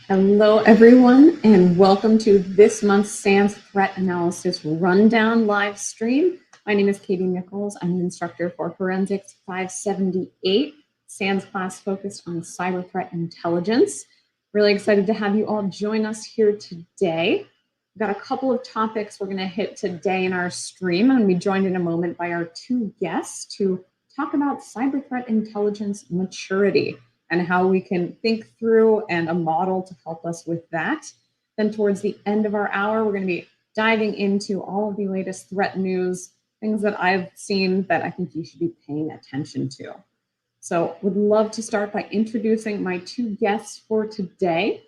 Hello, everyone, and welcome to this month's SANS Threat Analysis Rundown live stream. My name is Katie Nichols. I'm an instructor for Forensics 578, SANS class focused on cyber threat intelligence. Really excited to have you all join us here today. We've got a couple of topics we're going to hit today in our stream. I'm going to be joined in a moment by our two guests to talk about cyber threat intelligence maturity and how we can think through and a model to help us with that. Then towards the end of our hour, we're going to be diving into all of the latest threat news, things that I've seen that I think you should be paying attention to. So would love to start by introducing my two guests for today.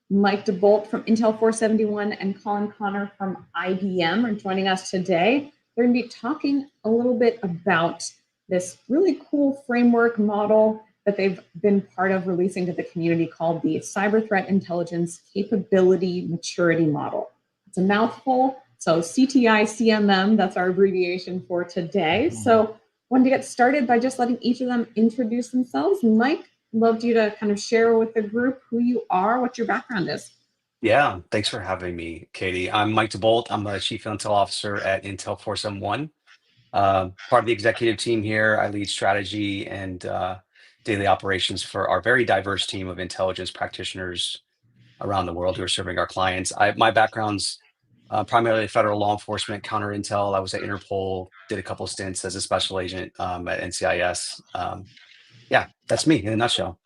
Mike DeBolt from Intel 471 and Colin Connor from IBM are joining us today. They're going to be talking a little bit about this really cool framework model that they've been part of releasing to the community called the Cyber Threat Intelligence Capability Maturity Model. It's a mouthful, so CTI-CMM, that's our abbreviation for today. So wanted to get started by just letting each of them introduce themselves. Mike, loved you to kind of share with the group who you are, what your background is. Yeah, thanks for having me, Katie. I'm Mike DeBolt. I'm the Chief Intel Officer at Intel 471. Part of the executive team here. I lead strategy and daily operations for our very diverse team of intelligence practitioners around the world who are serving our clients. My background's primarily federal law enforcement, counter intel. I was at Interpol, did a couple of stints as a special agent at NCIS. Yeah, that's me in a nutshell.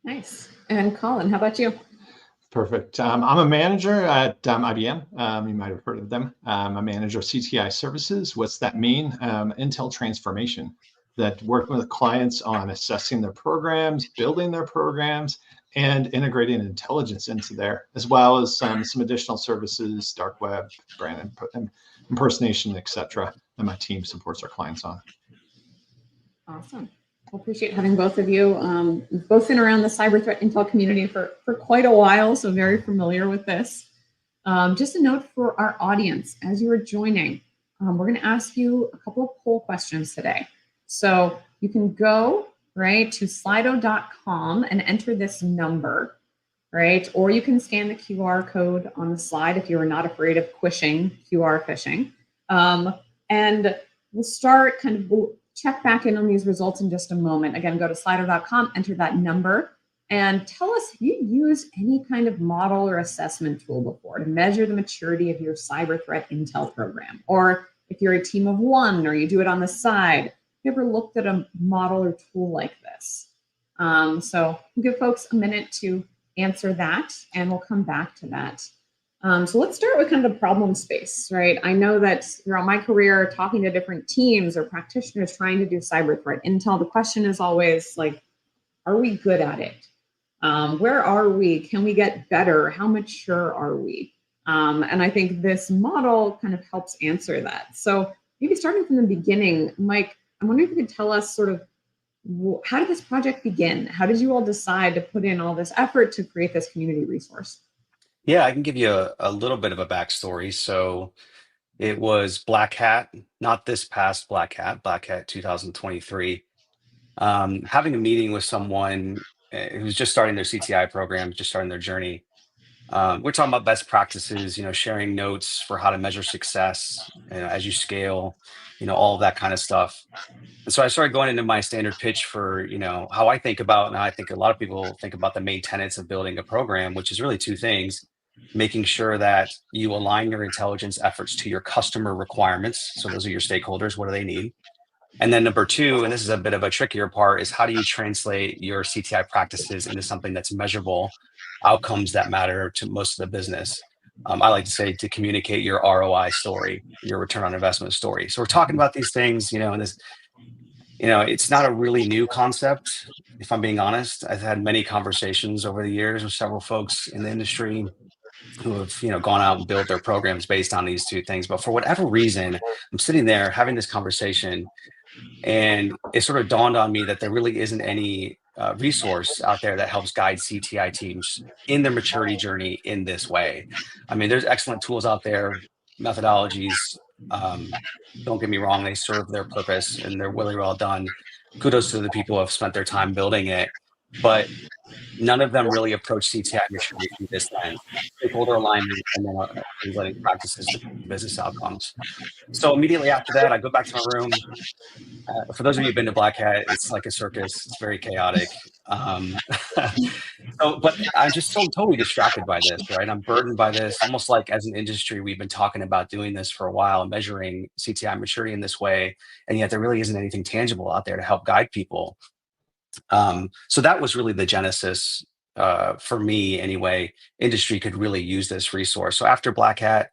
Nice. And Colin, how about you? Perfect. I'm a manager at IBM. You might have heard of them. I'm a manager of CTI services. What's that mean? Intel transformation, that working with clients on assessing their programs, building their programs, and integrating intelligence into there, as well as some additional services, dark web, brand impersonation, etc. that my team supports our clients on. Awesome. I appreciate having both of you. We've both been around the cyber threat intel community for quite a while, so very familiar with this. Just a note for our audience, as you are joining, we're going to ask you a couple of poll questions today. So you can go right to slido.com and enter this number, right? Or you can scan the QR code on the slide if you are not afraid of quishing, QR phishing. And we'll start kind of check back in on these results in just a moment. Again, go to slido.com, enter that number, and tell us if you used any kind of model or assessment tool before to measure the maturity of your cyber threat intel program. Or if you're a team of one or you do it on the side, have you ever looked at a model or tool like this? So we'll give folks a minute to answer that, and we'll come back to that. So let's start with kind of the problem space, right? I know that throughout my career, talking to different teams or practitioners trying to do cyber threat intel, the question is always like, are we good at it? Where are we? Can we get better? How mature are we? And I think this model kind of helps answer that. So maybe starting from the beginning, Mike, I'm wondering if you could tell us sort of, how did this project begin? How did you all decide to put in all this effort to create this community resource? Yeah, I can give you a little bit of a backstory. So it was Black Hat, not this past Black Hat 2023. Having a meeting with someone who's just starting their CTI program, just starting their journey. We're talking about best practices, sharing notes for how to measure success, as you scale, all of that kind of stuff. And so I started going into my standard pitch for, how I think about, and I think a lot of people think about the main tenets of building a program, which is really two things: making sure that you align your intelligence efforts to your customer requirements. So those are your stakeholders. What do they need? And then number two, and this is a bit of a trickier part, is how do you translate your CTI practices into something that's measurable, outcomes that matter to most of the business. I like to say to communicate your ROI story, your return on investment story. So we're talking about these things, and this, it's not a really new concept. If I'm being honest, I've had many conversations over the years with several folks in the industry who have gone out and built their programs based on these two things. But for whatever reason, I'm sitting there having this conversation, and it sort of dawned on me that there really isn't any resource out there that helps guide CTI teams in their maturity journey in this way. I mean, there's excellent tools out there, methodologies. Don't get me wrong, they serve their purpose and they're really well done. Kudos to the people who have spent their time building it. But none of them really approach CTI maturity through this lens: stakeholder alignment and then translating practices to business outcomes. So immediately after that, I go back to my room. For those of you who've been to Black Hat, it's like a circus. It's very chaotic. But I'm just so totally distracted by this, right? I'm burdened by this, almost like as an industry, we've been talking about doing this for a while, measuring CTI maturity in this way, and yet there really isn't anything tangible out there to help guide people. So that was really the genesis for me, anyway. Industry could really use this resource. So after Black Hat,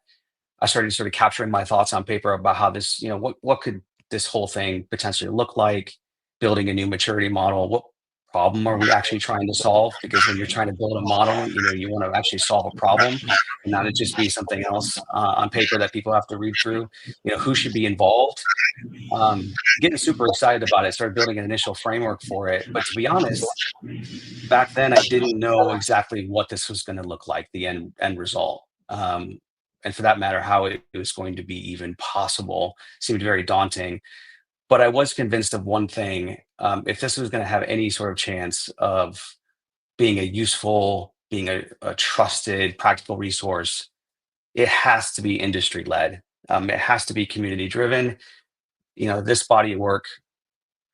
I started sort of capturing my thoughts on paper about how this, what could this whole thing potentially look like, building a new maturity model. What problem are we actually trying to solve? Because when you're trying to build a model, you want to actually solve a problem and not it just be something else on paper that people have to read through. Who should be involved? Getting super excited about it, started building an initial framework for it. But to be honest, back then I didn't know exactly what this was going to look like, the end result. And for that matter, how it was going to be even possible seemed very daunting. But I was convinced of one thing: if this was going to have any sort of chance of being being a trusted, practical resource, it has to be industry-led. It has to be community-driven. This body of work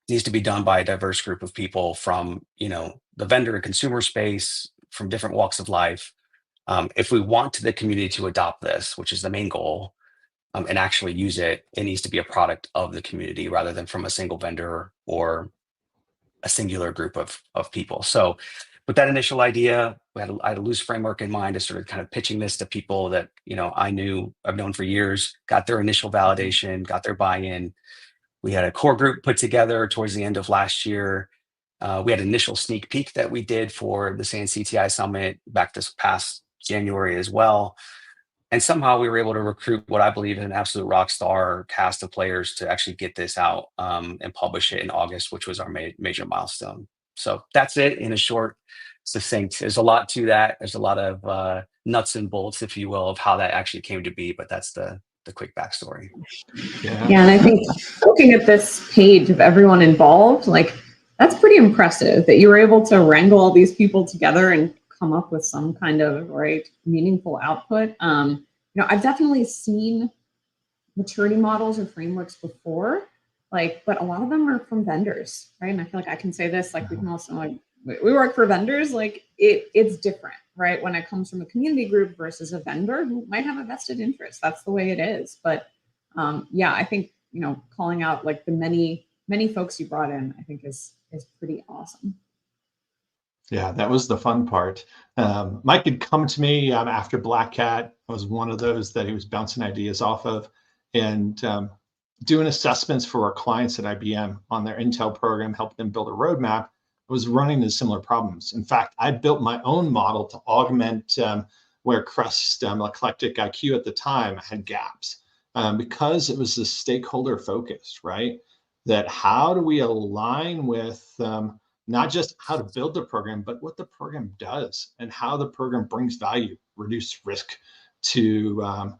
needs to be done by a diverse group of people from, the vendor and consumer space, from different walks of life. If we want the community to adopt this, which is the main goal, and actually use it, it needs to be a product of the community rather than from a single vendor or a singular group of people. So with that initial idea, I had a loose framework in mind. I started kind of pitching this to people that, I've known for years, got their initial validation, got their buy-in. We had a core group put together towards the end of last year. We had an initial sneak peek that we did for the SANS CTI Summit back this past January as well. And somehow we were able to recruit what I believe is an absolute rock star cast of players to actually get this out and publish it in August, which was our major milestone. So that's it in a short, succinct. There's a lot to that. There's a lot of nuts and bolts, if you will, of how that actually came to be. But that's the quick backstory. Yeah, and I think looking at this page of everyone involved, that's pretty impressive that you were able to wrangle all these people together and come up with some kind of meaningful output. I've definitely seen maturity models or frameworks before, but a lot of them are from vendors, right? And I feel like I can say this, we can also we work for vendors, it's different, right? When it comes from a community group versus a vendor who might have a vested interest. That's the way it is. But I think calling out the many folks you brought in, I think is pretty awesome. Yeah, that was the fun part. Mike had come to me after Black Hat. I was one of those that he was bouncing ideas off of, and doing assessments for our clients at IBM on their Intel program, helping them build a roadmap. I was running into similar problems. In fact, I built my own model to augment where Crest Eclectic IQ at the time had gaps because it was the stakeholder focused, right? That how do we align with not just how to build the program, but what the program does and how the program brings value, reduce risk to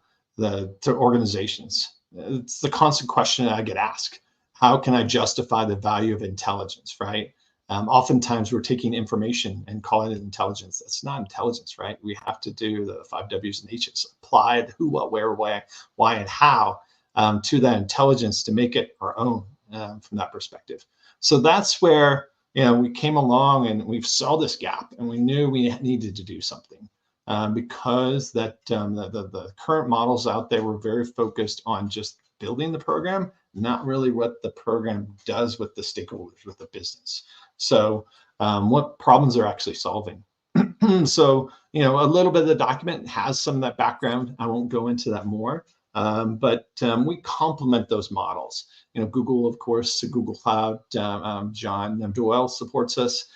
organizations. It's the constant question I get asked: how can I justify the value of intelligence, right? Oftentimes we're taking information and calling it intelligence. That's not intelligence, right? We have to do the 5 W's and H's, apply the who, what, where, why, and how to that intelligence to make it our own from that perspective. So that's where we came along and we saw this gap and we knew we needed to do something because that the current models out there were very focused on just building the program, not really what the program does with the stakeholders, with the business. So what problems they're actually solving. So, a little bit of the document has some of that background. I won't go into that more, but we complement those models. Google, of course, Google Cloud, John Doyle supports us.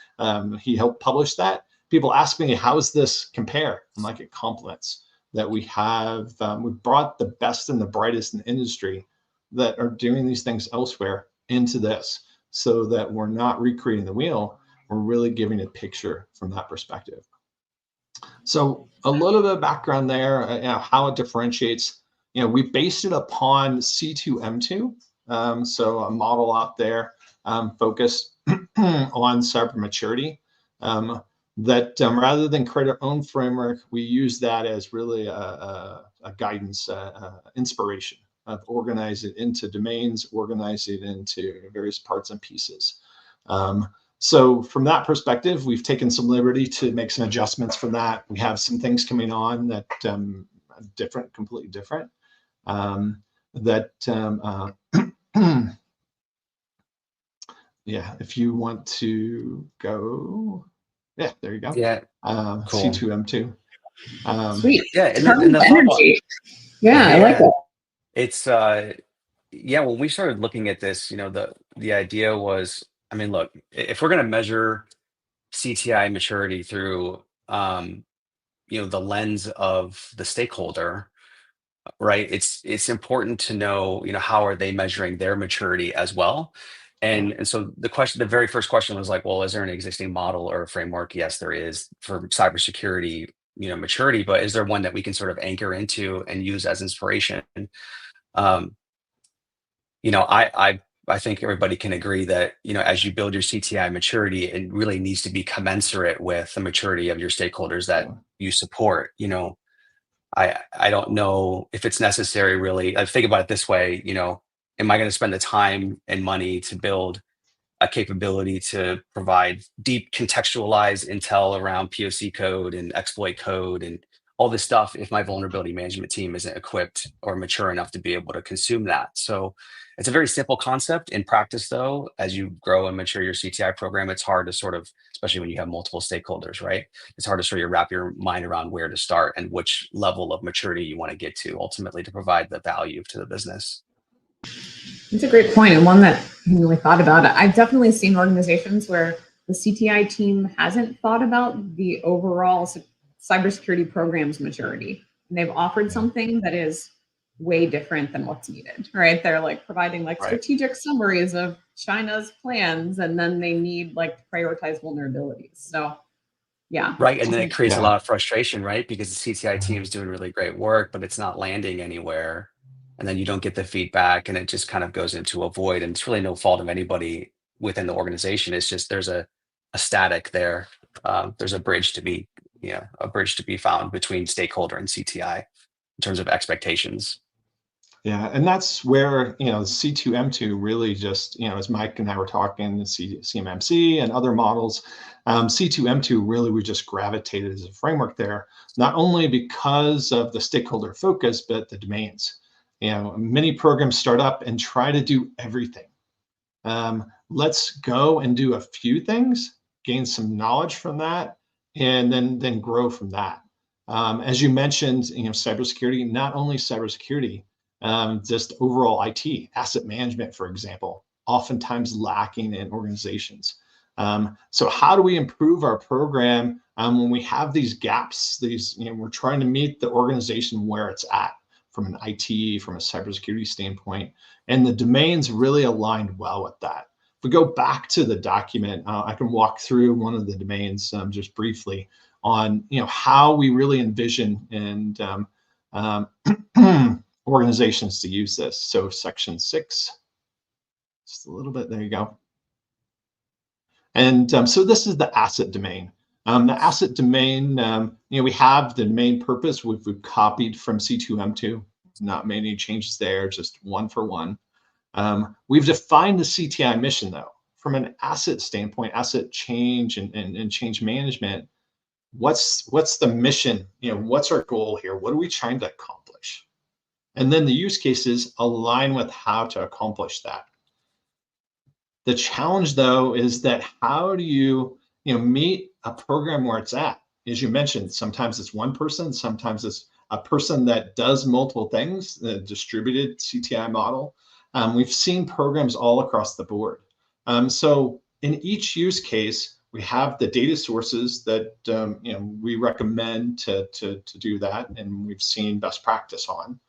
He helped publish that. People ask me, how does this compare? I'm like, it complements that we have. We brought the best and the brightest in the industry that are doing these things elsewhere into this, so that we're not recreating the wheel. We're really giving a picture from that perspective. So a little bit of background there, how it differentiates. We based it upon C2M2, so a model out there focused on cyber maturity. that rather than create our own framework, we use that as really a guidance, inspiration of organize it into domains, organize it into various parts and pieces. So from that perspective, we've taken some liberty to make some adjustments for that. We have some things coming on that different, completely different. Yeah, if you want to go, yeah, there you go. Yeah, cool. C2M2. Sweet. Yeah, and the thought energy. Yeah, I like it. It's yeah, when we started looking at this, the idea was, I mean, look, if we're going to measure CTI maturity through the lens of the stakeholder, right? It's important to know, how are they measuring their maturity as well? And so the very first question was like, well, is there an existing model or a framework? Yes, there is for cybersecurity, maturity, but is there one that we can sort of anchor into and use as inspiration? Um, I think everybody can agree that, as you build your CTI maturity, it really needs to be commensurate with the maturity of your stakeholders that you support. I don't know if it's necessary, really. I think about it this way, am I going to spend the time and money to build a capability to provide deep contextualized intel around POC code and exploit code and all this stuff if my vulnerability management team isn't equipped or mature enough to be able to consume that? So it's a very simple concept. In practice, though, as you grow and mature your CTI program, it's hard to sort of, especially when you have multiple stakeholders, right? It's hard to sort of wrap your mind around where to start and which level of maturity you want to get to ultimately to provide the value to the business. It's a great point, and one that I hadn't really thought about. I've definitely seen organizations where the CTI team hasn't thought about the overall cybersecurity program's maturity. And they've offered something that is way different than what's needed, right? They're like providing like strategic summaries of China's plans, and then they need like to prioritize vulnerabilities. So yeah. Right. And then it creates a lot of frustration, right? Because the CTI team is doing really great work, but it's not landing anywhere. And then you don't get the feedback and it just kind of goes into a void. And it's really no fault of anybody within the organization. It's just there's a static there. There's a bridge to be, found between stakeholder and CTI in terms of expectations. Yeah, and that's where, C2M2 really just, as Mike and I were talking, the CMMC and other models, C2M2 really, we just gravitated as a framework there, not only because of the stakeholder focus, but the domains. Many programs start up and try to do everything. Let's go and do a few things, gain some knowledge from that, and then grow from that. As you mentioned, cybersecurity, not only cybersecurity, just overall IT, asset management, for example, oftentimes lacking in organizations. So how do we improve our program when we have these gaps, we're trying to meet the organization where it's at from an IT, from a cybersecurity standpoint, and the domains really aligned well with that. If we go back to the document, I can walk through one of the domains just briefly on, how we really envision and organizations to use this. So section 6, just a little bit, there you go. And so this is the asset domain. The asset domain, we have the domain purpose, we've copied from C2M2, not many changes there, just one for one. We've defined the CTI mission though. From an asset standpoint, asset change and change management, what's the mission? What's our goal here? What are we trying to accomplish? And then the use cases align with how to accomplish that. The challenge, though, is that how do you, meet a program where it's at? As you mentioned, sometimes it's one person, sometimes it's a person that does multiple things, the distributed CTI model. We've seen programs all across the board. So in each use case, we have the data sources that we recommend to do that, and we've seen best practice on.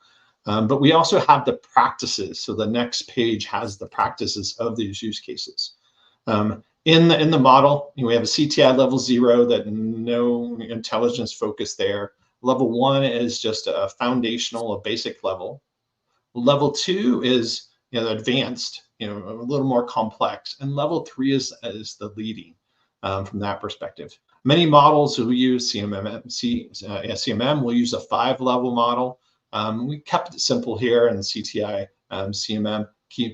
But we also have the practices. So the next page has the practices of these use cases. In the model, we have a CTI level 0, that no intelligence focus there. Level 1 is just a foundational, a basic level. Level 2 is advanced, a little more complex. And level 3 is the leading from that perspective. Many models will use CMM will use a 5-level model. We kept it simple here, and CTI-CMM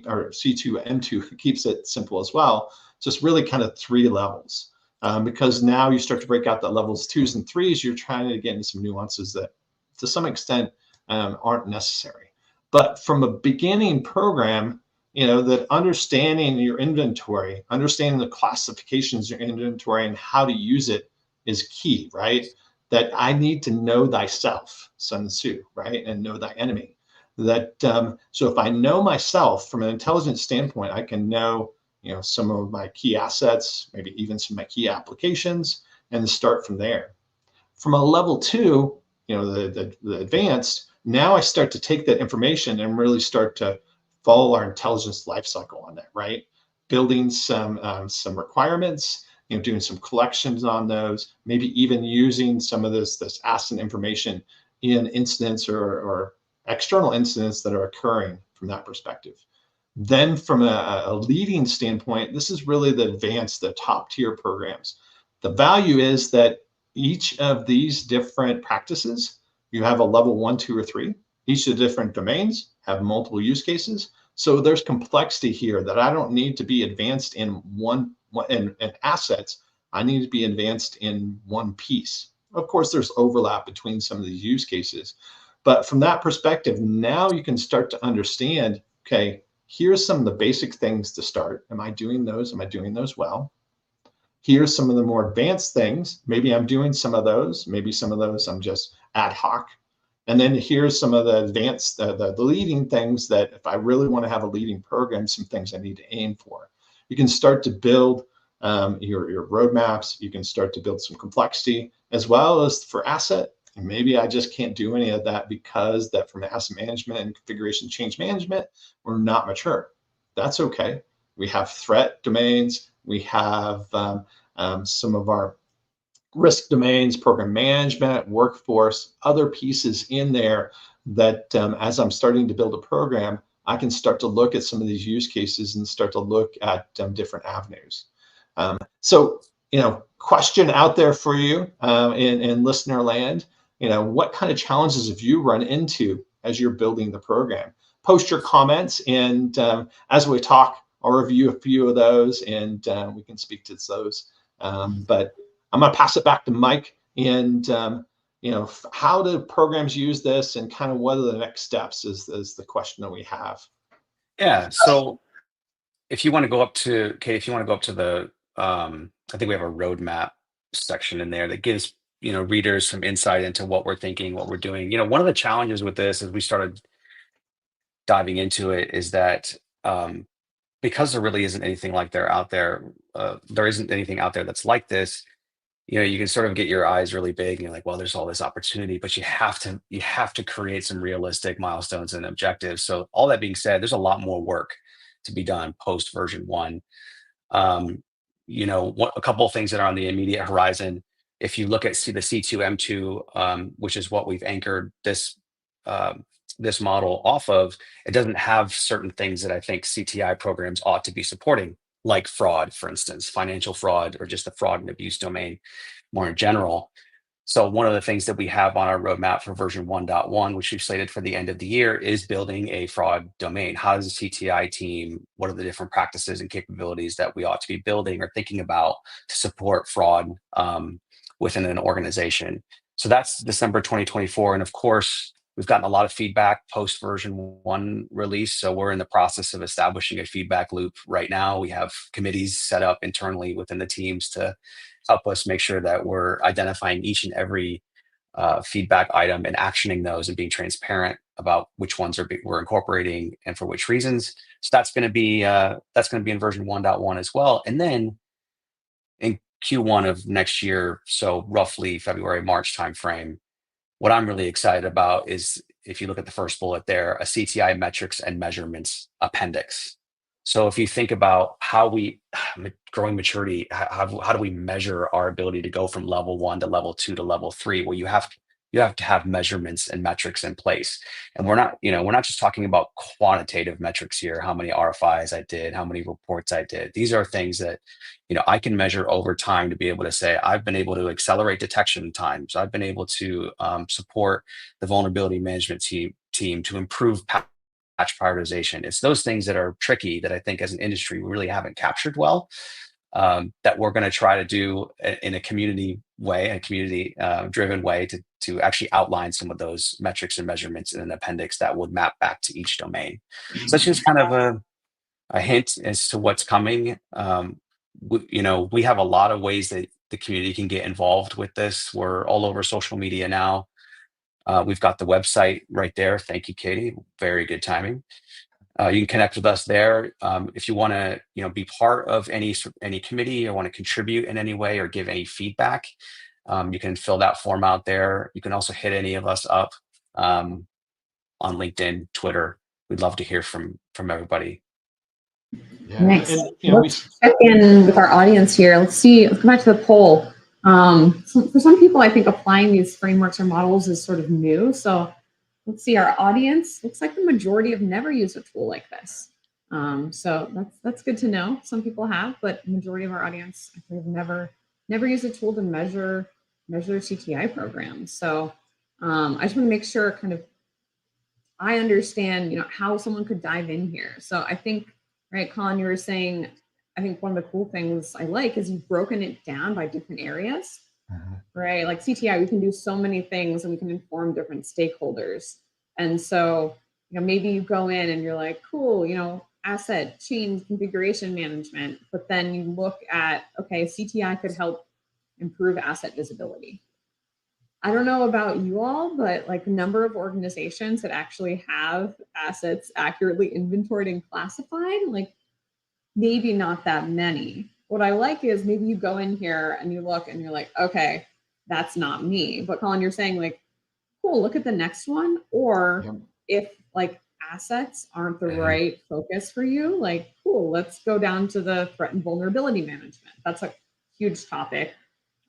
or C2M2 keeps it simple as well. Just really kind of 3 levels. Because now you start to break out the levels 2s and 3s, you're trying to get into some nuances that to some extent aren't necessary. But from a beginning program, that understanding your inventory, understanding the classifications of your inventory and how to use it is key, right? That I need to know thyself, Sun Tzu, right? And know thy enemy. That so if I know myself from an intelligence standpoint, I can know some of my key assets, maybe even some of my key applications, and start from there. From a level 2, the advanced, now I start to take that information and really start to follow our intelligence lifecycle on that, right? Building some requirements, doing some collections on those, maybe even using some of this asset information in incidents or external incidents that are occurring from that perspective. Then from a leading standpoint, this is really the advanced, the top tier programs. The value is that each of these different practices, you have a level 1, 2, or 3. Each of the different domains have multiple use cases. So there's complexity here that I don't need to be advanced in one in assets. I need to be advanced in one piece. Of course, there's overlap between some of these use cases. But from that perspective, now you can start to understand, okay, here's some of the basic things to start. Am I doing those? Am I doing those well? Here's some of the more advanced things. Maybe I'm doing some of those. Maybe some of those I'm just ad hoc. And then here's some of the advanced, the leading things that if I really want to have a leading program, some things I need to aim for. You can start to build your roadmaps. You can start to build some complexity as well as for asset. And maybe I just can't do any of that because that from asset management and configuration change management, we're not mature. That's okay. We have threat domains. We have some of our risk domains, program management, workforce, other pieces in there that as I'm starting to build a program, I can start to look at some of these use cases and start to look at different avenues. So, question out there for you in listener land. What kind of challenges have you run into as you're building the program? Post your comments, and as we talk, I'll review a few of those, and we can speak to those. But I'm going to pass it back to Mike, and how do programs use this, and kind of what are the next steps is the question that we have. Yeah. So if you want to go up to Kate, if you want to go up to the, I think we have a roadmap section in there that gives readers some insight into what we're thinking, what we're doing. One of the challenges with this as we started diving into it is that because there really isn't anything like there out there, there isn't anything out there that's like this. You can sort of get your eyes really big and you're like, well, there's all this opportunity, but you have to create some realistic milestones and objectives. So all that being said, there's a lot more work to be done post version 1. A couple of things that are on the immediate horizon. If you look at the C2M2, which is what we've anchored this model off of, it doesn't have certain things that I think CTI programs ought to be supporting, like fraud, for instance, financial fraud, or just the fraud and abuse domain more in general. So one of the things that we have on our roadmap for version 1.1, which we've slated for the end of the year, is building a fraud domain. How does the CTI team, what are the different practices and capabilities that we ought to be building or thinking about to support fraud within an organization? So that's December 2024. And of course, we've gotten a lot of feedback post version 1 release. So we're in the process of establishing a feedback loop right now. We have committees set up internally within the teams to help us make sure that we're identifying each and every feedback item and actioning those and being transparent about which ones we're incorporating and for which reasons. So that's going to be in version 1.1 as well. And then in Q1 of next year, so roughly February, March timeframe, what I'm really excited about is, if you look at the first bullet there, a CTI metrics and measurements appendix. So if you think about how we growing maturity, how do we measure our ability to go from level 1 to level 2 to level 3? Well, you have you have to have measurements and metrics in place. And we're not just talking about quantitative metrics here, how many RFIs I did, how many reports I did. These are things that, I can measure over time to be able to say, I've been able to accelerate detection times. I've been able to support the vulnerability management team to improve patch prioritization. It's those things that are tricky that I think as an industry, we really haven't captured well. That we're going to try to do in a community way, a community driven way to actually outline some of those metrics and measurements in an appendix that would map back to each domain. So it's just kind of a hint as to what's coming. We have a lot of ways that the community can get involved with this. We're all over social media now. We've got the website right there. Thank you, Katie. Very good timing. You can connect with us there. If you want to, be part of any committee or want to contribute in any way or give any feedback, you can fill that form out there. You can also hit any of us up on LinkedIn, Twitter. We'd love to hear from everybody. Yeah. Nice. And, Let's check in with our audience here. Let's see. Let's come back to the poll. So for some people, I think applying these frameworks or models is sort of new. So let's see, our audience looks like the majority have never used a tool like this. So that's good to know. Some people have, but the majority of our audience have never used a tool to measure CTI programs. So I just want to make sure I understand, how someone could dive in here. So I think, right, Colin, you were saying, I think one of the cool things I like is you've broken it down by different areas. Right? Like CTI, we can do so many things and we can inform different stakeholders. And so, maybe you go in and you're like, cool, asset change configuration management, but then you look at, okay, CTI could help improve asset visibility. I don't know about you all, but like the number of organizations that actually have assets accurately inventoried and classified, like maybe not that many. What I like is maybe you go in here and you look and you're like, okay, that's not me. But Colin, you're saying like, cool, look at the next one. Or if like assets aren't the right focus for you, like, cool, let's go down to the threat and vulnerability management. That's a huge topic.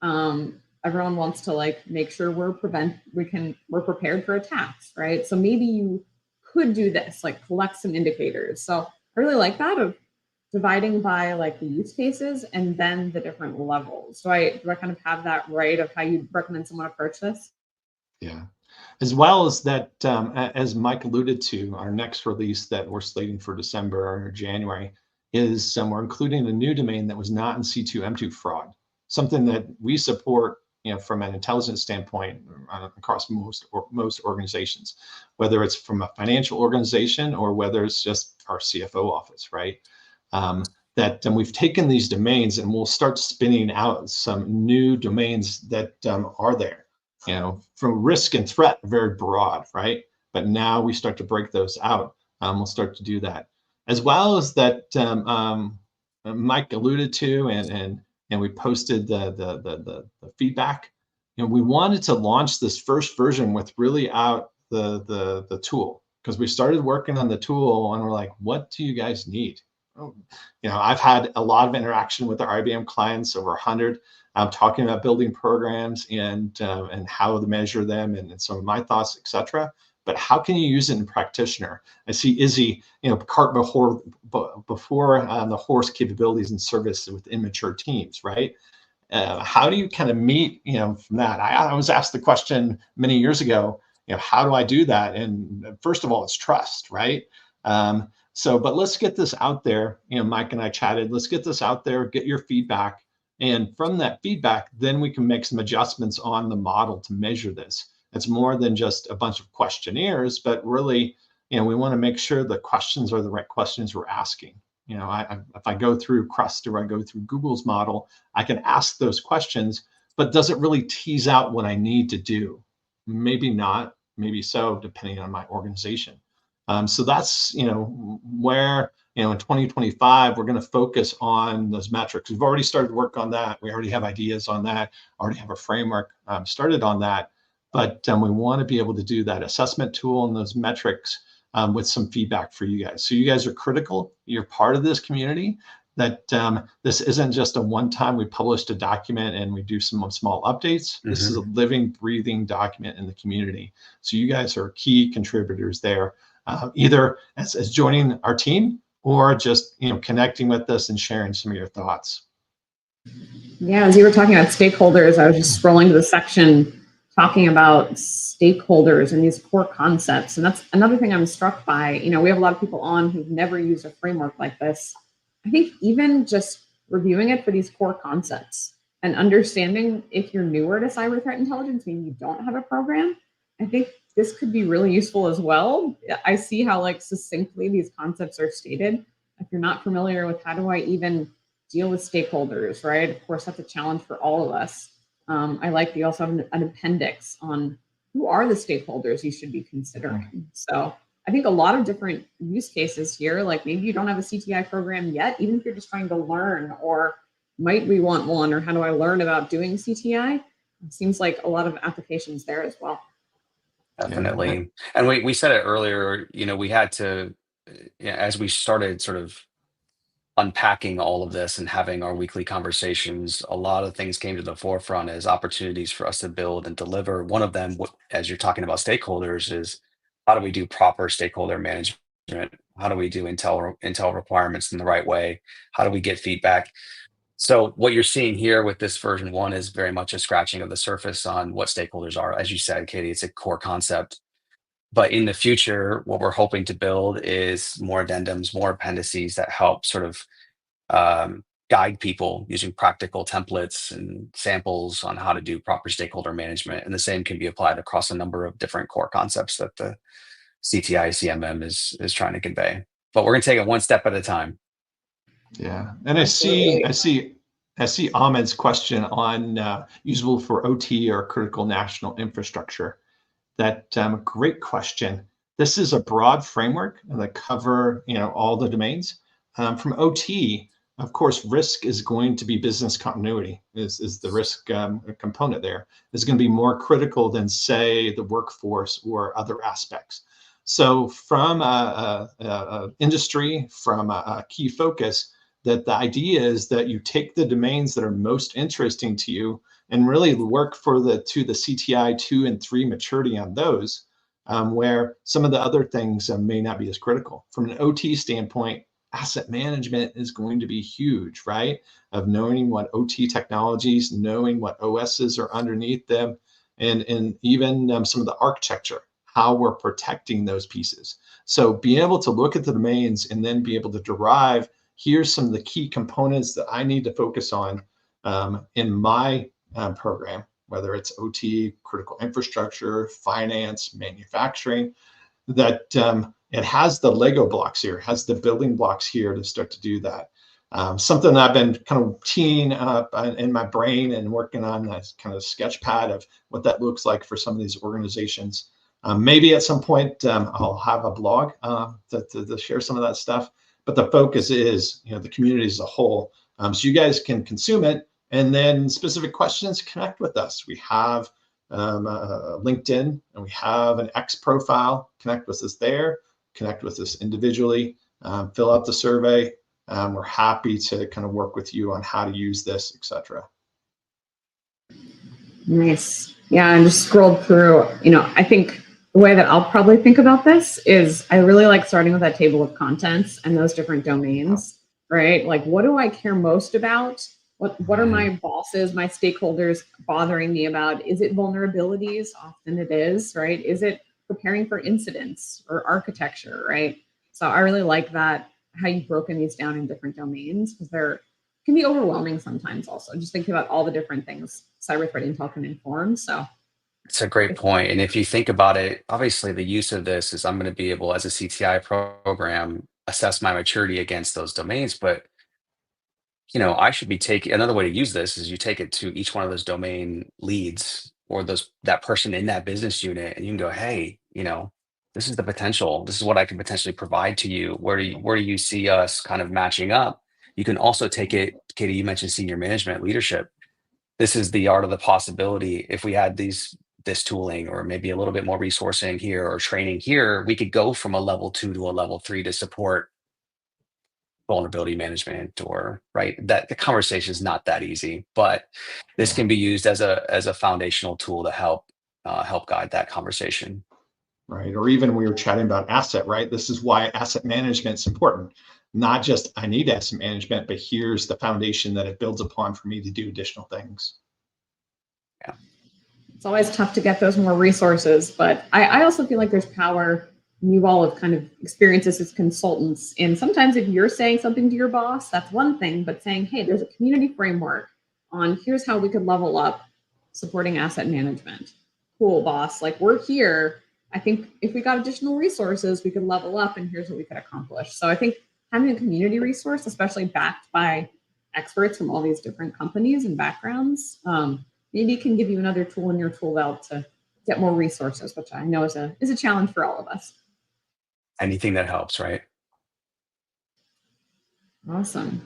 Everyone wants to like make sure we're prepared for attacks, right? So maybe you could do this, like collect some indicators. So I really like that of dividing by like the use cases and then the different levels. Do I kind of have that right of how you recommend someone approach this? Yeah. As well as that, as Mike alluded to, our next release that we're slating for December or January is we're including a new domain that was not in C2M2 fraud, something that we support, from an intelligence standpoint across most organizations, whether it's from a financial organization or whether it's just our CFO office, right? That we've taken these domains and we'll start spinning out some new domains that are there, from risk and threat, very broad, right? But now we start to break those out. We'll start to do that, as well as that Mike alluded to, and we posted the feedback. We wanted to launch this first version with really out the tool, because we started working on the tool and we're like, what do you guys need? I've had a lot of interaction with our IBM clients, over 100. I'm talking about building programs and how to measure them and some of my thoughts, etc. But how can you use it in practitioner? I see Izzy, cart before the horse capabilities and service with immature teams, right? How do you kind of meet, from that? I was asked the question many years ago, how do I do that? And first of all, it's trust, right? But let's get this out there. Mike and I chatted, let's get this out there, get your feedback. And from that feedback, then we can make some adjustments on the model to measure this. It's more than just a bunch of questionnaires, but really, we want to make sure the questions are the right questions we're asking. If I go through Crust or I go through Google's model, I can ask those questions, but does it really tease out what I need to do? Maybe not, maybe so, depending on my organization. So that's, where, in 2025, we're going to focus on those metrics. We've already started work on that. We already have ideas on that, already have a framework started on that. But we want to be able to do that assessment tool and those metrics with some feedback for you guys. So you guys are critical. You're part of this community, that this isn't just a one-time we published a document and we do some small updates. This is a living, breathing document in the community. So you guys are key contributors there, either as joining our team or just connecting with us and sharing some of your thoughts. Yeah, as you were talking about stakeholders, I was just scrolling to the section talking about stakeholders and these core concepts. And that's another thing I'm struck by. We have a lot of people on who've never used a framework like this. I think even just reviewing it for these core concepts and understanding if you're newer to cyber threat intelligence, meaning you don't have a program, I think this could be really useful as well. I see how succinctly these concepts are stated. If you're not familiar with how do I even deal with stakeholders, right? Of course, that's a challenge for all of us. I like that you also have an appendix on who are the stakeholders you should be considering. So I think a lot of different use cases here, like maybe you don't have a CTI program yet, even if you're just trying to learn, or might we want one, or how do I learn about doing CTI? It seems like a lot of applications there as well. Definitely. And we said it earlier, we had to, as we started sort of unpacking all of this and having our weekly conversations, a lot of things came to the forefront as opportunities for us to build and deliver. One of them, as you're talking about stakeholders, is how do we do proper stakeholder management? How do we do intel requirements in the right way? How do we get feedback? So what you're seeing here with this version 1 is very much a scratching of the surface on what stakeholders are. As you said, Katie, it's a core concept. But in the future, what we're hoping to build is more addendums, more appendices that help sort of guide people using practical templates and samples on how to do proper stakeholder management. And the same can be applied across a number of different core concepts that the CTI-CMM is trying to convey. But we're going to take it one step at a time. Yeah, and I see Ahmed's question on usable for OT or critical national infrastructure. That great question. This is a broad framework that cover all the domains. From OT, of course, risk is going to be business continuity. Is the risk component there is going to be more critical than, say, the workforce or other aspects. So from industry, from a key focus, that the idea is that you take the domains that are most interesting to you and really work to the CTI 2 and 3 maturity on those, where some of the other things may not be as critical. From an OT standpoint, asset management is going to be huge, right? Of knowing what OT technologies, knowing what OSs are underneath them, and even some of the architecture, how we're protecting those pieces. So being able to look at the domains and then be able to derive, here's some of the key components that I need to focus on in my program, whether it's OT, critical infrastructure, finance, manufacturing, that it has the Lego blocks here, has the building blocks here to start to do that. Something I've been kind of teeing up in my brain and working on this kind of sketch pad of what that looks like for some of these organizations. Maybe at some point I'll have a blog to share some of that stuff. But the focus is, the community as a whole. So you guys can consume it, and then specific questions, connect with us. We have LinkedIn, and we have an X profile. Connect with us there. Connect with us individually. Fill out the survey. We're happy to kind of work with you on how to use this, etc. Nice. Yeah, I just scrolled through. I think the way that I'll probably think about this is I really like starting with that table of contents and those different domains, right? Like, what do I care most about? What are my bosses, my stakeholders bothering me about? Is it vulnerabilities? Often it is, right? Is it preparing for incidents or architecture, right? So I really like that, how you've broken these down in different domains, because they're can be overwhelming sometimes also, just thinking about all the different things cyber threat intel can inform. So it's a great point. And if you think about it, obviously the use of this is I'm going to be able, as a CTI program, assess my maturity against those domains. But, I should be taking another way to use this is you take it to each one of those domain leads or that person in that business unit, and you can go, hey, this is the potential. This is what I can potentially provide to you. Where do you see us kind of matching up? You can also take it, Katie, you mentioned senior management leadership. This is the art of the possibility. If we had this tooling or maybe a little bit more resourcing here or training here, we could go from a level 2 to a level 3 to support vulnerability management, or right, that the conversation is not that easy, but this Yeah. can be used as a foundational tool to help guide that conversation. Right. Or even we were chatting about asset, right? This is why asset management is important. Not just I need asset management, but here's the foundation that it builds upon for me to do additional things. Yeah. It's always tough to get those more resources, but I also feel like there's power. You all have kind of experienced this as consultants. And sometimes if you're saying something to your boss, that's one thing, but saying, hey, there's a community framework on here's how we could level up supporting asset management. Cool, boss. Like, we're here. I think if we got additional resources, we could level up, and here's what we could accomplish. So I think having a community resource, especially backed by experts from all these different companies and backgrounds, maybe can give you another tool in your tool belt to get more resources, which I know is a challenge for all of us. Anything that helps, right? Awesome.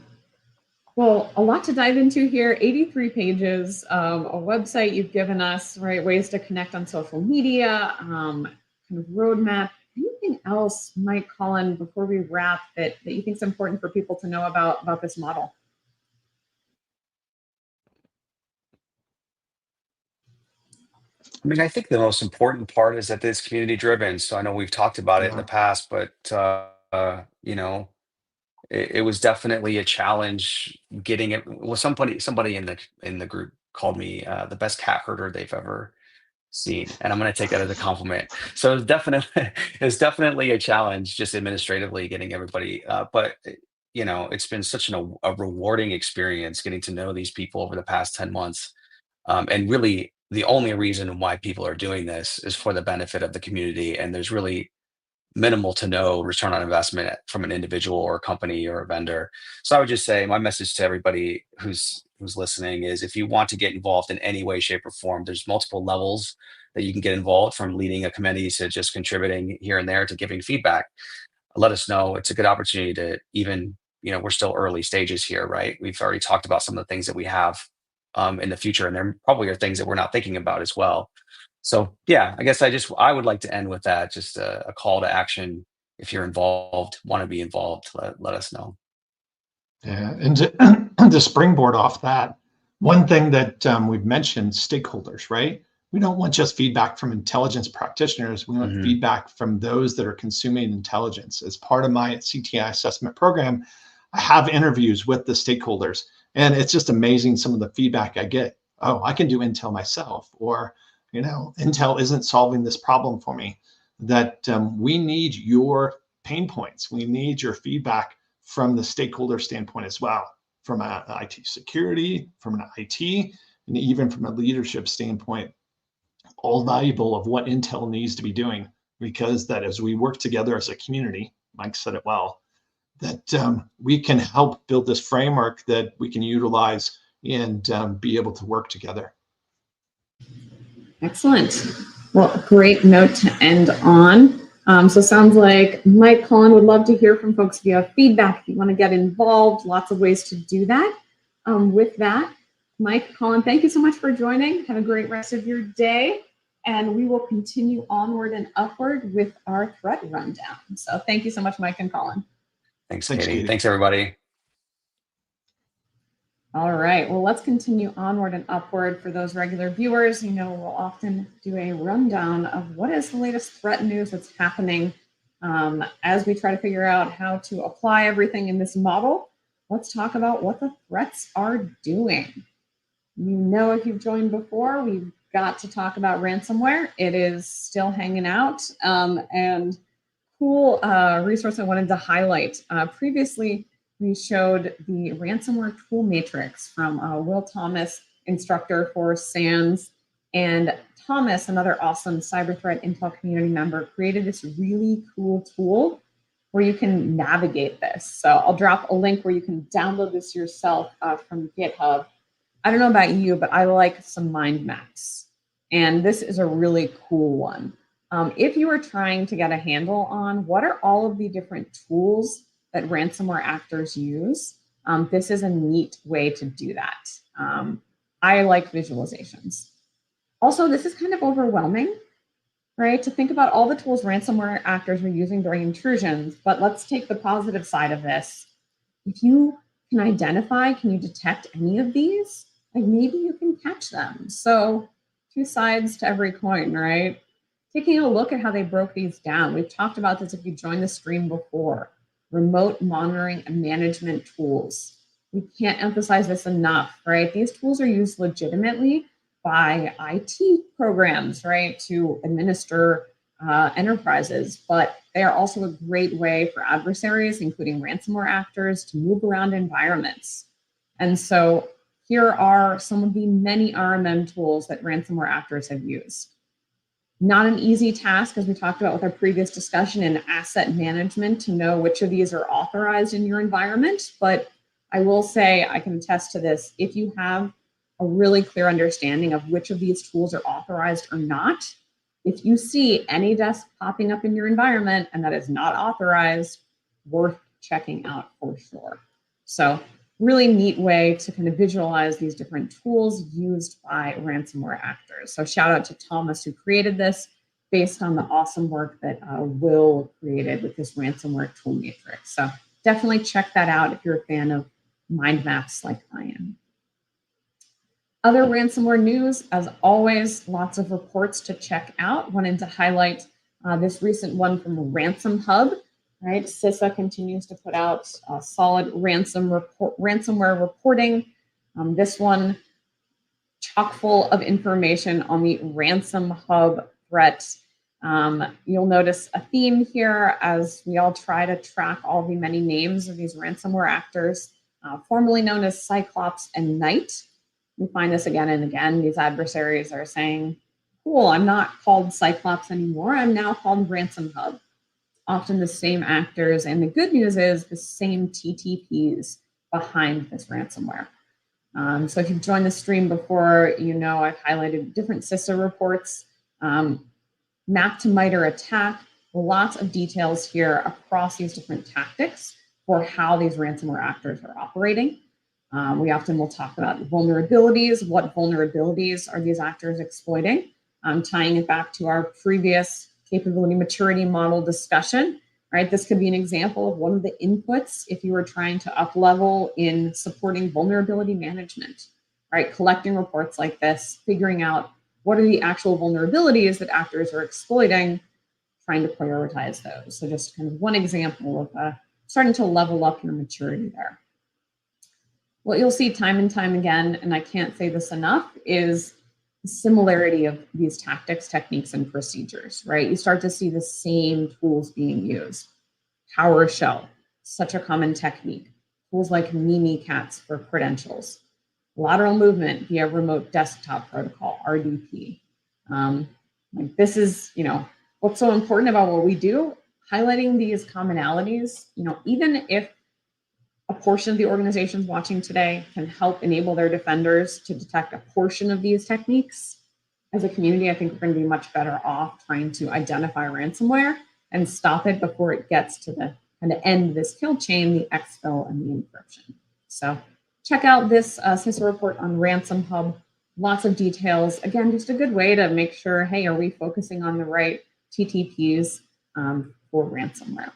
Well, a lot to dive into here. 83 pages, a website you've given us, right? Ways to connect on social media, kind of roadmap. Anything else, Mike, Colin, before we wrap that you think is important for people to know about this model? I mean, I think the most important part is that it's community driven. So I know we've talked about it in the Yeah. past, but it was definitely a challenge getting it. Well, somebody in the group called me the best cat herder they've ever seen, and I'm going to take that as a compliment. So it's definitely it's definitely a challenge just administratively getting everybody. But it's been such a rewarding experience getting to know these people over the past 10 months. And really, the only reason why people are doing this is for the benefit of the community. And there's really minimal to no return on investment from an individual or a company or a vendor. So I would just say my message to everybody who's listening is, if you want to get involved in any way, shape, or form, there's multiple levels that you can get involved, from leading a committee to just contributing here and there to giving feedback. Let us know. It's a good opportunity to even, we're still early stages here, right? We've already talked about some of the things that we have in the future, and there probably are things that we're not thinking about as well. So yeah, I guess I would like to end with that, just a call to action. If you're involved, want to be involved, let us know. Yeah. And to springboard off that, one thing that we've mentioned, stakeholders, right? We don't want just feedback from intelligence practitioners. We want Mhm. feedback from those that are consuming intelligence. As part of my CTI assessment program, I have interviews with the stakeholders, and it's just amazing some of the feedback I get. Oh, I can do Intel myself, or Intel isn't solving this problem for me. That we need your pain points. We need your feedback from the stakeholder standpoint as well, from an IT security, from an IT, and even from a leadership standpoint, all valuable of what Intel needs to be doing. Because that as we work together as a community, Mike said it well, that we can help build this framework that we can utilize and be able to work together. Excellent. Well, great note to end on. So sounds like Mike, Colin would love to hear from folks if you have feedback, if you want to get involved, lots of ways to do that. With that, Mike, Colin, thank you so much for joining. Have a great rest of your day. And we will continue onward and upward with our threat rundown. So thank you so much, Mike and Colin. Thanks, Thanks, Katie. Katie. Thanks, everybody. All right, well, let's continue onward and upward. For those regular viewers, we'll often do a rundown of what is the latest threat news that's happening as we try to figure out how to apply everything in this model. Let's talk about what the threats are doing. If you've joined before, we've got to talk about ransomware. It is still hanging out, and cool resource I wanted to highlight. Previously, we showed the ransomware tool matrix from Will Thomas, instructor for SANS, and Thomas, another awesome cyber threat intel community member, created this really cool tool where you can navigate this. So I'll drop a link where you can download this yourself from GitHub. I don't know about you, but I like some mind maps, and this is a really cool one. If you are trying to get a handle on what are all of the different tools that ransomware actors use, this is a neat way to do that. I like visualizations. Also, this is kind of overwhelming, right? To think about all the tools ransomware actors are using during intrusions, but let's take the positive side of this. if you can identify, can you detect any of these? Like maybe you can catch them. So two sides to every coin, right? Taking a look at how they broke these down. We've talked about this if you joined the stream before. Remote monitoring and management tools. We can't emphasize this enough, right? These tools are used legitimately by IT programs, right, to administer enterprises, but they are also a great way for adversaries, including ransomware actors, to move around environments. And so here are some of the many RMM tools that ransomware actors have used. Not an easy task, as we talked about with our previous discussion in asset management, to know which of these are authorized in your environment. But I will say, I can attest to this, if you have a really clear understanding of which of these tools are authorized or not, if you see any desk popping up in your environment and that is not authorized, worth checking out for sure. So really neat way to kind of visualize these different tools used by ransomware actors. So shout out to Thomas who created this based on the awesome work that Will created with this ransomware tool matrix. So definitely check that out if you're a fan of mind maps like I am. Other ransomware news, as always, lots of reports to check out. Wanted to highlight this recent one from Ransom Hub. Right, CISA continues to put out solid ransomware reporting. This one chock full of information on the Ransom Hub threat. You'll notice a theme here as we all try to track all the many names of these ransomware actors, formerly known as Cyclops and Knight. We find this again and again. These adversaries are saying, cool, I'm not called Cyclops anymore. I'm now called Ransom Hub. Often the same actors, and the good news is the same TTPs behind this ransomware. So if you've joined the stream before, you know I've highlighted different CISA reports, map to MITRE attack, lots of details here across these different tactics for how these ransomware actors are operating. We often will talk about vulnerabilities. What vulnerabilities are these actors exploiting? Tying it back to our previous capability maturity model discussion, right? This could be an example of one of the inputs if you were trying to up level in supporting vulnerability management, right? Collecting reports like this, figuring out what are the actual vulnerabilities that actors are exploiting, trying to prioritize those. So just kind of one example of starting to level up your maturity there. What you'll see time and time again, and I can't say this enough, is the similarity of these tactics, techniques, and procedures, right? You start to see the same tools being used. PowerShell, such a common technique. Tools like Mimikatz for credentials. Lateral movement via remote desktop protocol, RDP. Like this is, what's so important about what we do, highlighting these commonalities, even if a portion of the organizations watching today can help enable their defenders to detect a portion of these techniques. As a community, I think we're going to be much better off trying to identify ransomware and stop it before it gets to the kind of end this kill chain, the exfil and the encryption. So check out this CISA report on Ransom Hub. Lots of details. Again, just a good way to make sure, hey, are we focusing on the right TTPs for ransomware?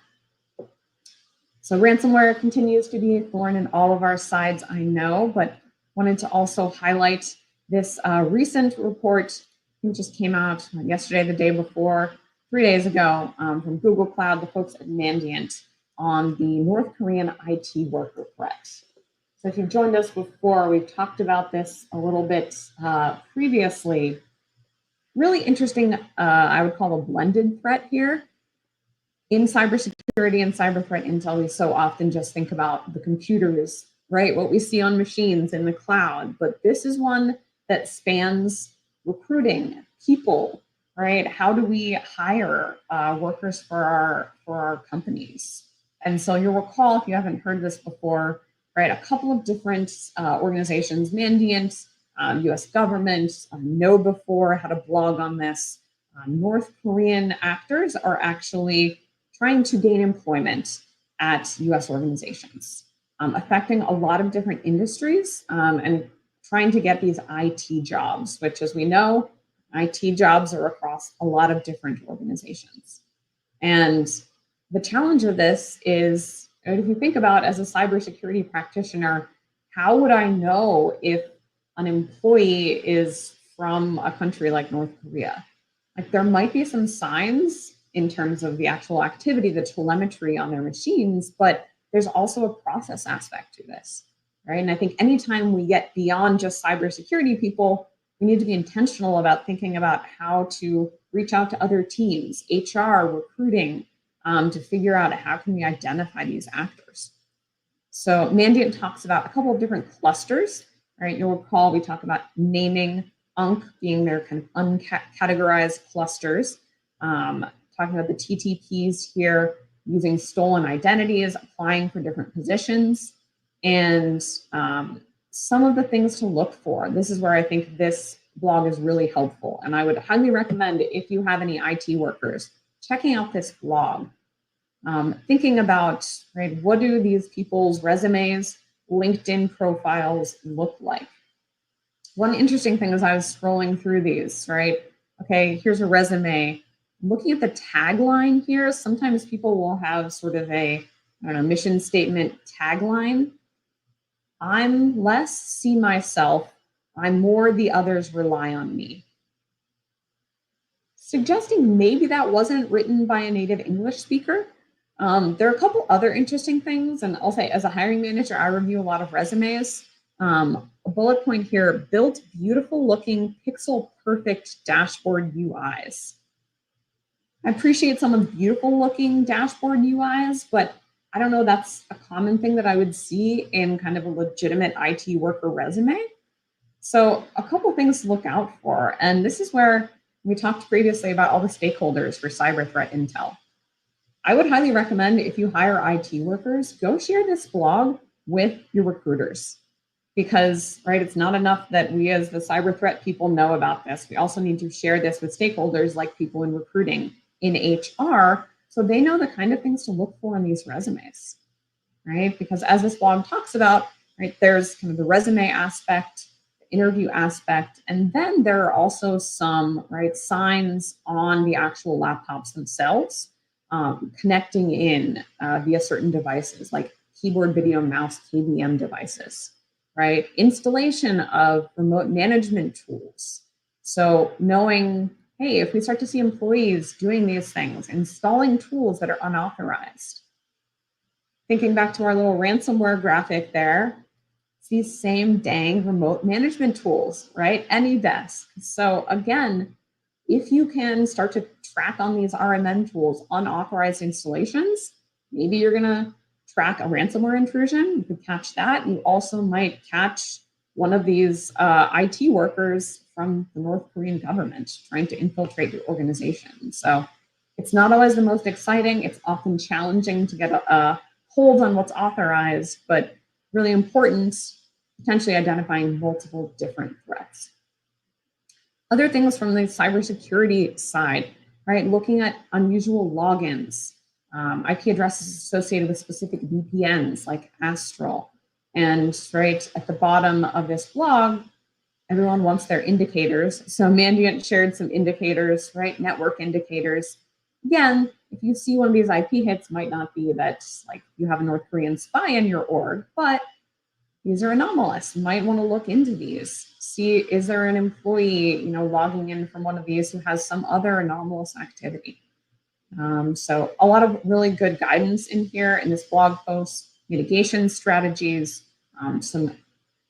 So ransomware continues to be a thorn in all of our sides, I know, but wanted to also highlight this recent report. It just came out yesterday, the day before, 3 days ago, from Google Cloud, the folks at Mandiant, on the North Korean IT worker threat. So if you've joined us before, we've talked about this a little bit previously. Really interesting, I would call a blended threat here. In cybersecurity and cyber threat intel, we so often just think about the computers, right? What we see on machines in the cloud. But this is one that spans recruiting, people, right? How do we hire workers for our companies? And so you'll recall, if you haven't heard this before, right, a couple of different organizations, Mandiant, US government, KnowBe4 had a blog on this. North Korean actors are actually trying to gain employment at US organizations, affecting a lot of different industries and trying to get these IT jobs, which, as we know, IT jobs are across a lot of different organizations. And the challenge of this is And if you think about as a cybersecurity practitioner, how would I know if an employee is from a country like North Korea? Like there might be some signs in terms of the actual activity, the telemetry on their machines, but there's also a process aspect to this, right? And I think anytime we get beyond just cybersecurity people, we need to be intentional about thinking about how to reach out to other teams, HR, recruiting, to figure out how can we identify these actors. So Mandiant talks about a couple of different clusters, right? You'll recall we talk about naming, UNC being their kind of uncategorized clusters, talking about the TTPs here, using stolen identities, applying for different positions, and some of the things to look for. This is where I think this blog is really helpful. And I would highly recommend, if you have any IT workers, checking out this blog. Thinking about, right, what do these people's resumes, LinkedIn profiles look like? One interesting thing as I was scrolling through these, right? Okay, here's a resume. Looking at the tagline here, sometimes people will have sort of a, I don't know, mission statement tagline. I'm less see myself, I'm more the others rely on me. Suggesting maybe that wasn't written by a native English speaker. There are a couple other interesting things, and I'll say as a hiring manager, I review a lot of resumes. A bullet point here, built beautiful looking pixel perfect dashboard UIs. I appreciate some of the beautiful looking dashboard UIs, but I don't know that's a common thing that I would see in kind of a legitimate IT worker resume. So a couple things to look out for, and this is where we talked previously about all the stakeholders for cyber threat intel. I would highly recommend if you hire IT workers, go share this blog with your recruiters because, right, it's not enough that we as the cyber threat people know about this. We also need to share this with stakeholders like people in recruiting, in HR, so they know the kind of things to look for in these resumes, right? Because as this blog talks about, right, there's kind of the resume aspect, the interview aspect, and then there are also some, right, signs on the actual laptops themselves. Connecting in via certain devices like keyboard, video, mouse, KVM devices, right? Installation of remote management tools. So knowing, hey, if we start to see employees doing these things, installing tools that are unauthorized. Thinking back to our little ransomware graphic there, it's these same dang remote management tools, right? AnyDesk. So again, if you can start to track on these RMM tools unauthorized installations, maybe you're going to track a ransomware intrusion. You could catch that. You also might catch one of these IT workers from the North Korean government trying to infiltrate your organization. So it's not always the most exciting. It's often challenging to get a hold on what's authorized, but really important, potentially identifying multiple different threats. Other things from the cybersecurity side, right? Looking at unusual logins, IP addresses associated with specific VPNs like Astral. And right at the bottom of this blog, everyone wants their indicators. So Mandiant shared some indicators, right? Network indicators. Again, if you see one of these IP hits, might not be that like you have a North Korean spy in your org, but these are anomalous. You might want to look into these. See, is there an employee, logging in from one of these who has some other anomalous activity? So a lot of really good guidance in here in this blog post, mitigation strategies, some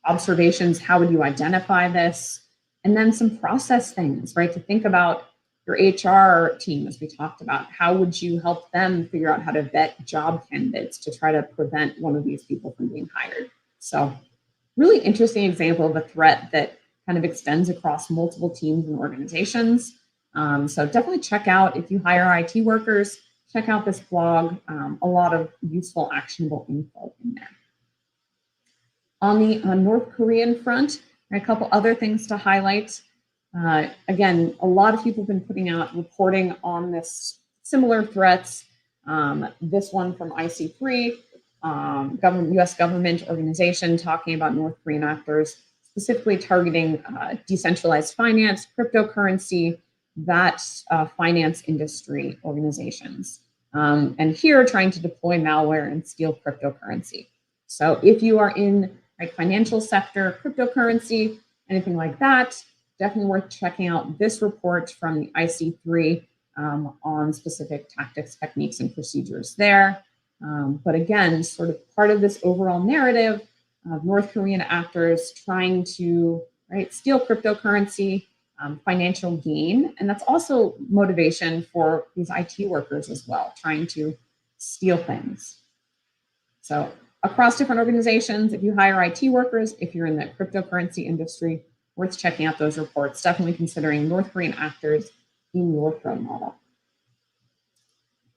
observations, how would you identify this? And then some process things, right? To think about your HR team, as we talked about, how would you help them figure out how to vet job candidates to try to prevent one of these people from being hired? So really interesting example of a threat that kind of extends across multiple teams and organizations. So definitely check out, if you hire IT workers, check out this blog. A lot of useful, actionable info in there. On the North Korean front, a couple other things to highlight. Again, a lot of people have been putting out reporting on this similar threats. This one from IC3, US government organization talking about North Korean actors, specifically targeting decentralized finance, cryptocurrency, that finance industry organizations. and here trying to deploy malware and steal cryptocurrency. So if you are in like financial sector, cryptocurrency, anything like that, definitely worth checking out this report from the IC3 on specific tactics, techniques, and procedures there. But again, sort of part of this overall narrative of North Korean actors trying to steal cryptocurrency, financial gain. And that's also motivation for these IT workers as well, trying to steal things. So across different organizations, if you hire IT workers, if you're in the cryptocurrency industry, worth checking out those reports, definitely considering North Korean actors in your pro model.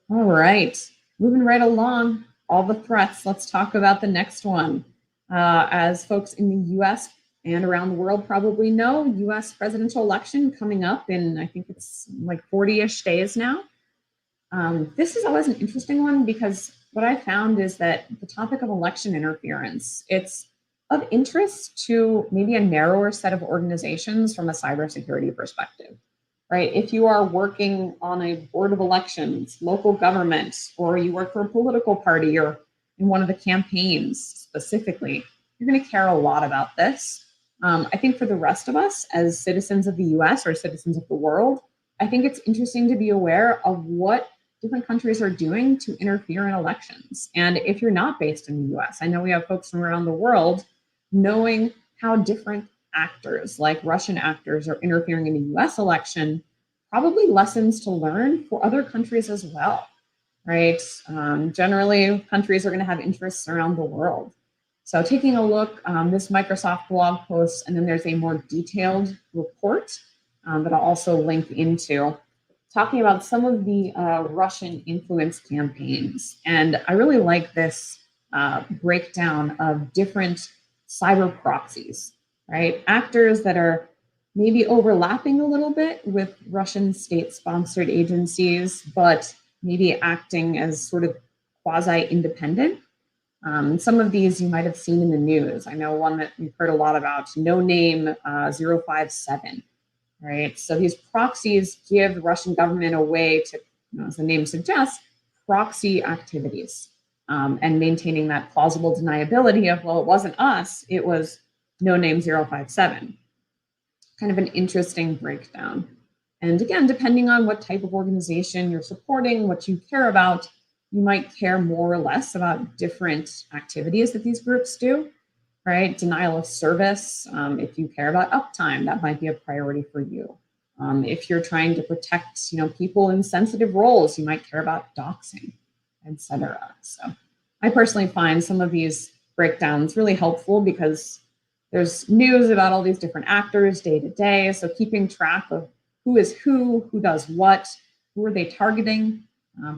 All right, moving right along, all the threats. Let's talk about the next one. As folks in the US and around the world probably know, US presidential election coming up in, I think it's like 40-ish days now. This is always an interesting one because what I found is that the topic of election interference, it's of interest to maybe a narrower set of organizations from a cybersecurity perspective, right? If you are working on a board of elections, local government, or you work for a political party or in one of the campaigns specifically, you're going to care a lot about this. I think for the rest of us as citizens of the US or citizens of the world, I think it's interesting to be aware of what different countries are doing to interfere in elections. And if you're not based in the US, I know we have folks from around the world, knowing how different actors like Russian actors are interfering in a US election, probably lessons to learn for other countries as well, right? Generally, countries are going to have interests around the world. So taking a look, this Microsoft blog post, and then there's a more detailed report that I'll also link into, talking about some of the Russian influence campaigns. And I really like this breakdown of different cyber proxies, right? Actors that are maybe overlapping a little bit with Russian state-sponsored agencies, but maybe acting as sort of quasi-independent. Some of these you might have seen in the news. I know one that we've heard a lot about, No Name 057, right? So these proxies give the Russian government a way to, as the name suggests, proxy activities and maintaining that plausible deniability of, well, it wasn't us, it was No Name 057. Kind of an interesting breakdown. And again, depending on what type of organization you're supporting, what you care about, you might care more or less about different activities that these groups do, right? Denial of service, if you care about uptime, that might be a priority for you. If you're trying to protect, people in sensitive roles, you might care about doxing, etc. So I personally find some of these breakdowns really helpful because there's news about all these different actors day to day. So keeping track of who is who does what, who are they targeting,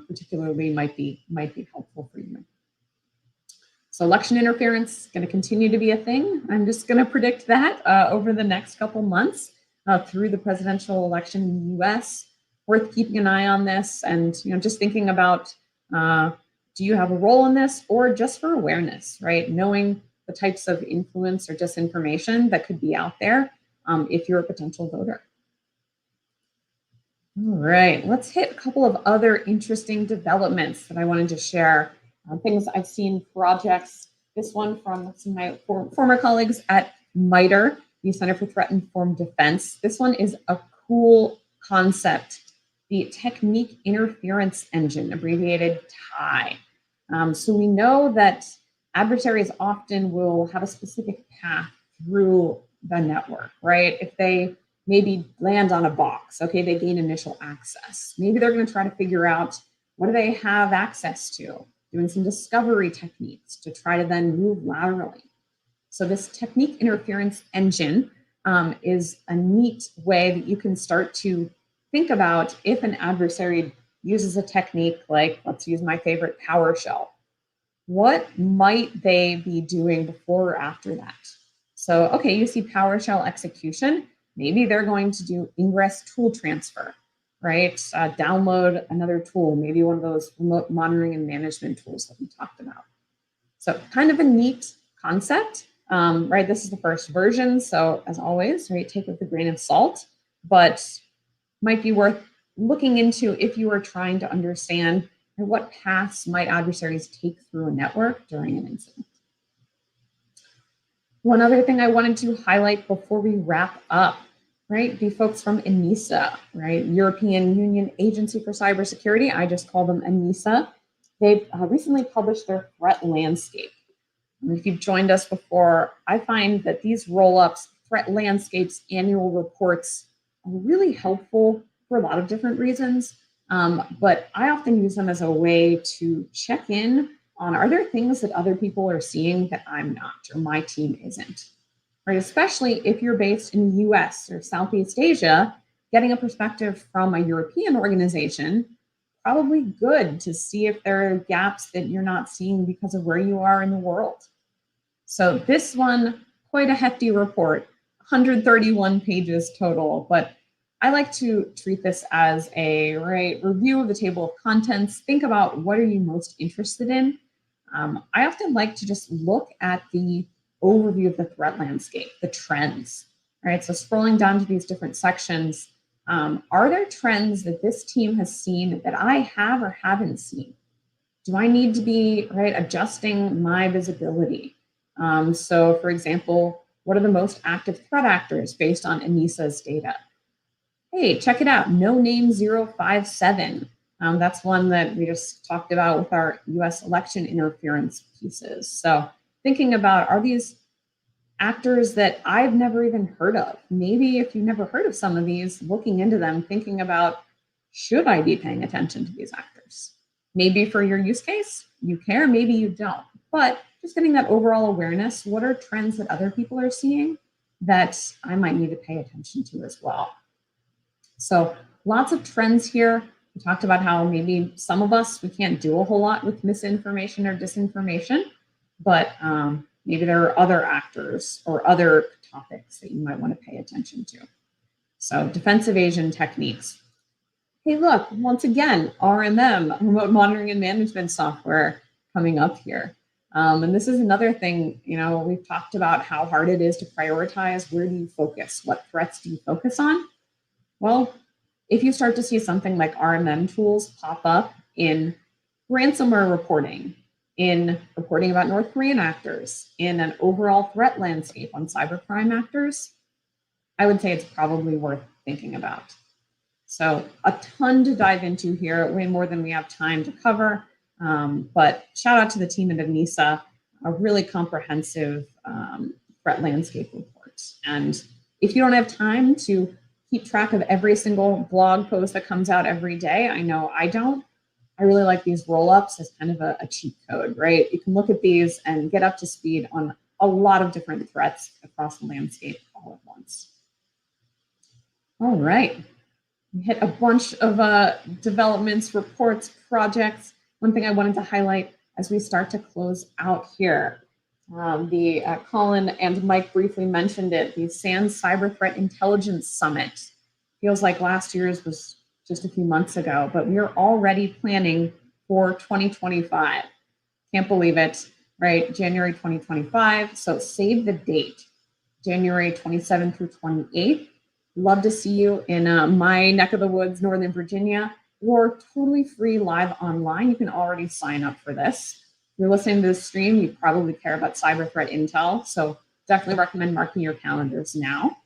particularly might be helpful for you. So election interference is going to continue to be a thing. I'm just going to predict that over the next couple months through the presidential election in the US. Worth keeping an eye on this and just thinking about, do you have a role in this or just for awareness, right? Knowing the types of influence or disinformation that could be out there if you're a potential voter. All right, let's hit a couple of other interesting developments that I wanted to share. Things I've seen, projects. This one from some of my former colleagues at MITRE, the Center for Threat Informed Defense. This one is a cool concept, the Technique Interference Engine, abbreviated TIE. So we know that adversaries often will have a specific path through the network, right? If they maybe land on a box, okay, they gain initial access. Maybe they're going to try to figure out what do they have access to, doing some discovery techniques to try to then move laterally. So this Technique Interference Engine is a neat way that you can start to think about if an adversary uses a technique like, let's use my favorite, PowerShell. What might they be doing before or after that? So, okay, you see PowerShell execution. Maybe they're going to do ingress tool transfer, right? Download another tool, maybe one of those remote monitoring and management tools that we talked about. So kind of a neat concept, right? This is the first version. So as always, right, take it with a grain of salt, but might be worth looking into if you are trying to understand, and what paths might adversaries take through a network during an incident. One other thing I wanted to highlight before we wrap up, right? The folks from ENISA, right? European Union Agency for Cybersecurity. I just call them ENISA. They've recently published their threat landscape. And if you've joined us before, I find that these roll-ups, threat landscapes, annual reports are really helpful for a lot of different reasons. But I often use them as a way to check in on, are there things that other people are seeing that I'm not, or my team isn't, right? Especially if you're based in the US or Southeast Asia, getting a perspective from a European organization, probably good to see if there are gaps that you're not seeing because of where you are in the world. So this one, quite a hefty report, 131 pages total, but I like to treat this as a review of the table of contents. Think about, what are you most interested in? I often like to just look at the overview of the threat landscape, the trends, right? So scrolling down to these different sections, are there trends that this team has seen that I have or haven't seen? Do I need to be adjusting my visibility? So for example, what are the most active threat actors based on ENISA's data? Hey, check it out, No Name 057. That's one that we just talked about with our US election interference pieces. So thinking about, are these actors that I've never even heard of? Maybe if you've never heard of some of these, looking into them, thinking about, should I be paying attention to these actors? Maybe for your use case, you care, maybe you don't. But just getting that overall awareness, what are trends that other people are seeing that I might need to pay attention to as well? So lots of trends here. We talked about how maybe some of us, we can't do a whole lot with misinformation or disinformation, but maybe there are other actors or other topics that you might want to pay attention to. So defense evasion techniques. Hey, look, once again, RMM, remote monitoring and management software, coming up here. And this is another thing, we've talked about how hard it is to prioritize. Where do you focus? What threats do you focus on? Well, if you start to see something like RMM tools pop up in ransomware reporting, in reporting about North Korean actors, in an overall threat landscape on cybercrime actors, I would say it's probably worth thinking about. So a ton to dive into here, way more than we have time to cover. But shout out to the team at ENISA, a really comprehensive threat landscape report. And if you don't have time to keep track of every single blog post that comes out every day, I know I don't. I really like these roll-ups as kind of a cheat code, right? You can look at these and get up to speed on a lot of different threats across the landscape all at once. All right, we hit a bunch of developments, reports, projects. One thing I wanted to highlight as we start to close out here, Colin and Mike briefly mentioned it, the SANS Cyber Threat Intelligence Summit. Feels like last year's was just a few months ago, but we're already planning for 2025. Can't believe it, right? January 2025. So save the date, January 27th through 28th. Love to see you in my neck of the woods, Northern Virginia, or totally free live online. You can already sign up for this. If you're listening to this stream, you probably care about cyber threat intel, so definitely recommend marking your calendars now.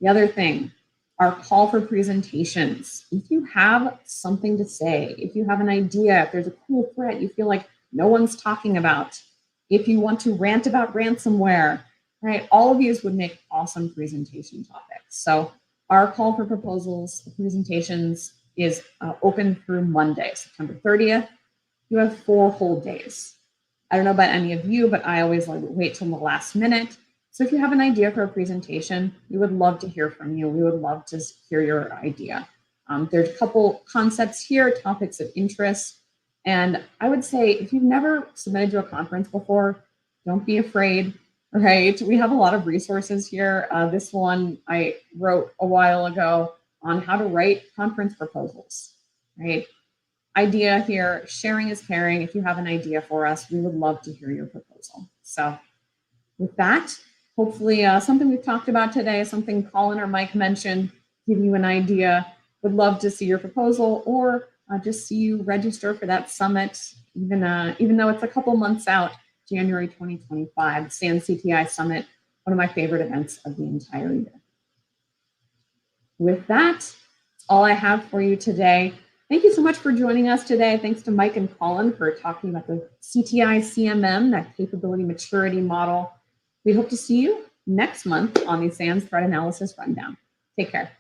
The other thing, our call for presentations. If you have something to say, if you have an idea, if there's a cool threat you feel like no one's talking about, if you want to rant about ransomware, right? All of these would make awesome presentation topics. So our call for proposals, presentations is open through Monday, September 30th. You have 4 whole days. I don't know about any of you, but I always like to wait till the last minute. So if you have an idea for a presentation, we would love to hear from you. We would love to hear your idea. There's a couple concepts here, topics of interest. And I would say if you've never submitted to a conference before, don't be afraid, right? We have a lot of resources here. This one I wrote a while ago on how to write conference proposals, right? Idea here, sharing is caring. If you have an idea for us, we would love to hear your proposal. So with that, hopefully something we've talked about today, something Colin or Mike mentioned, give you an idea. Would love to see your proposal or just see you register for that summit, even though it's a couple months out, January 2025, the SANS CTI Summit, one of my favorite events of the entire year. With that, that's all I have for you today. Thank you so much for joining us today. Thanks to Mike and Colin for talking about the CTI-CMM, that capability maturity model. We hope to see you next month on the SANS Threat Analysis Rundown. Take care.